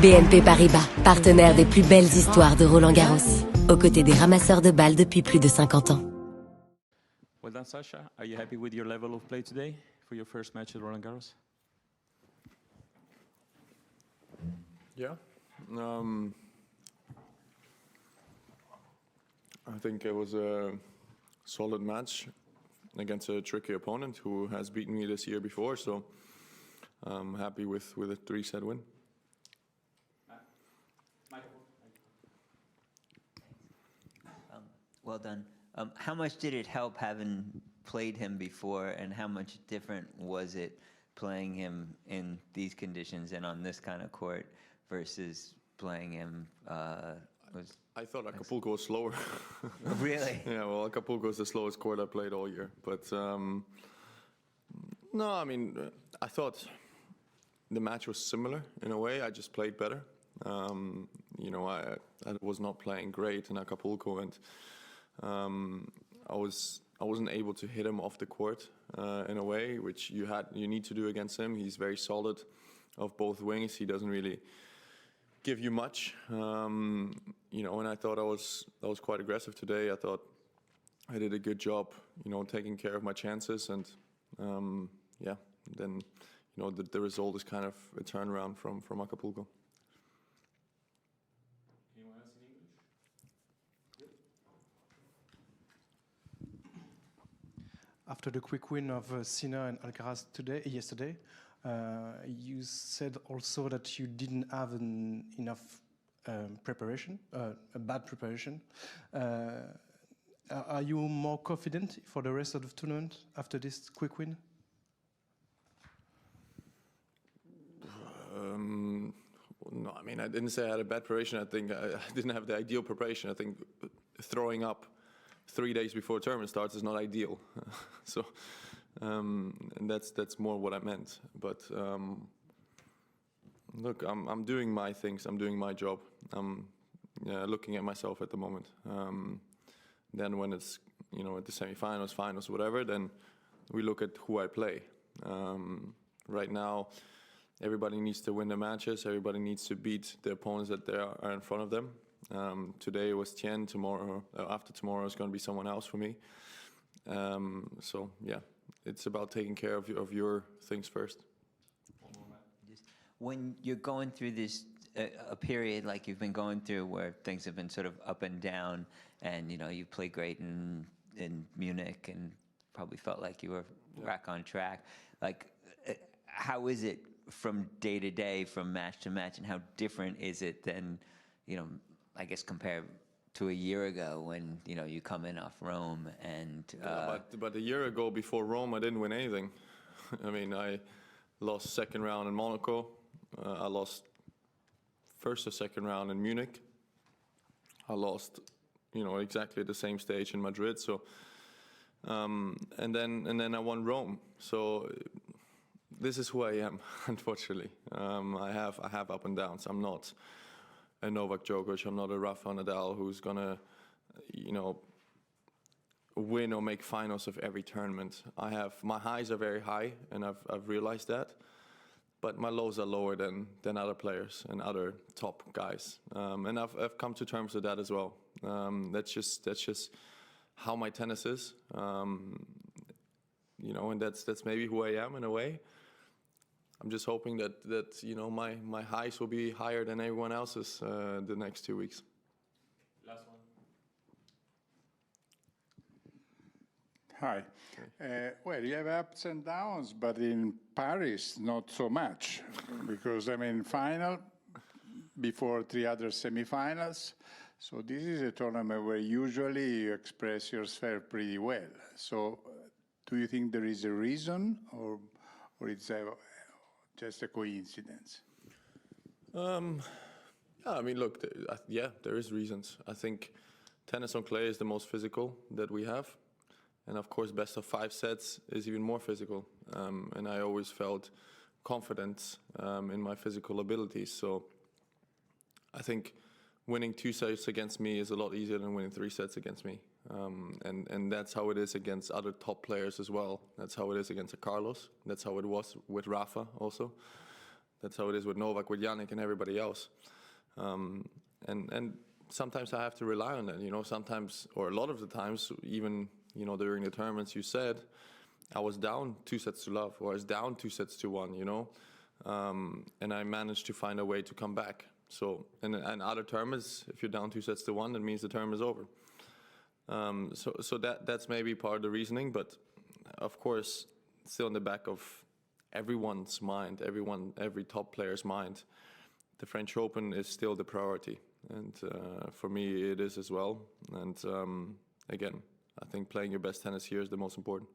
BNP Paribas, partenaire des plus belles histoires de Roland-Garros, aux côtés des ramasseurs de balles depuis plus de 50 ans. Well done, Sasha. Are you happy with your level of play today for your first match at Roland-Garros? Yeah. I think it was a solid match against a tricky opponent who has beaten me this year before, so I'm happy with a 3-set win. Well done. How much did it help having played him before, and how much different was it playing him in these conditions and on this kind of court versus playing him? I thought Acapulco was slower. Really? Yeah, well, Acapulco is the slowest court I played all year. But no, I mean, I thought the match was similar in a way. I just played better. You know, I was not playing great in Acapulco, and I wasn't able to hit him off the court in a way which you need to do against him. He's very solid of both wings. He doesn't really give you much, you know. And I thought I was quite aggressive today. I thought I did a good job, you know, taking care of my chances, and yeah, then you know the result is kind of a turnaround from Acapulco. Anyone else in English? After the quick win of Sinner and Alcaraz yesterday, you said also that you didn't have enough preparation, a bad preparation. Are you more confident for the rest of the tournament after this quick win? No, I mean, I didn't say I had a bad preparation. I think I didn't have the ideal preparation. I think throwing up 3 days before tournament starts is not ideal. So, and that's more what I meant. But look, I'm doing my things. I'm doing my job. I'm looking at myself at the moment. Then when it's, you know, at the semifinals, finals, whatever, then we look at who I play. Right now, everybody needs to win the matches. Everybody needs to beat the opponents that they are in front of them. Today was Tien. Tomorrow, after tomorrow, is going to be someone else for me. So yeah, it's about taking care of your things first. When you're going through this a period like you've been going through, where things have been sort of up and down, and you know you played great in Munich and probably felt like you were back on track. Like, how is it from day to day, from match to match, and how different is it than, you know, I guess compared to a year ago when, you know, you come in off Rome and... But a year ago, before Rome, I didn't win anything. I mean, I lost second round in Monaco. I lost first or second round in Munich. I lost, you know, exactly at the same stage in Madrid. So, and then I won Rome. So this is who I am, unfortunately. I have up and downs. I'm not a Novak Djokovic. I'm not a Rafa Nadal who's gonna, you know, win or make finals of every tournament. My highs are very high, and I've realized that, but my lows are lower than other players and other top guys. And I've come to terms with that as well. That's just how my tennis is. You know, and that's maybe who I am in a way. I'm just hoping that you know my highs will be higher than everyone else's the next 2 weeks. Last one. Hi. Well, you have ups and downs, but in Paris, not so much. Because, I mean, final, before 3 other semifinals. So this is a tournament where usually you express yourself pretty well. So do you think there is a reason, or it's just a coincidence? Yeah, I mean, look, yeah, there is reasons. I think tennis on clay is the most physical that we have. And of course, best of 5 sets is even more physical. And I always felt confident in my physical abilities. So I think winning 2 sets against me is a lot easier than winning 3 sets against me. And that's how it is against other top players as well. That's how it is against a Carlos. That's how it was with Rafa also. That's how it is with Novak, with Yannick, and everybody else. And sometimes I have to rely on that, you know, sometimes, or a lot of the times, even, you know, during the tournaments, you said, I was down 2-0, or I was down 2-1, you know, and I managed to find a way to come back. So, and other tournaments, if you're down 2-1, that means the tournament is over. So that's maybe part of the reasoning, but of course, still in the back of everyone's mind, every top player's mind, the French Open is still the priority. And for me, it is as well. And again, I think playing your best tennis here is the most important.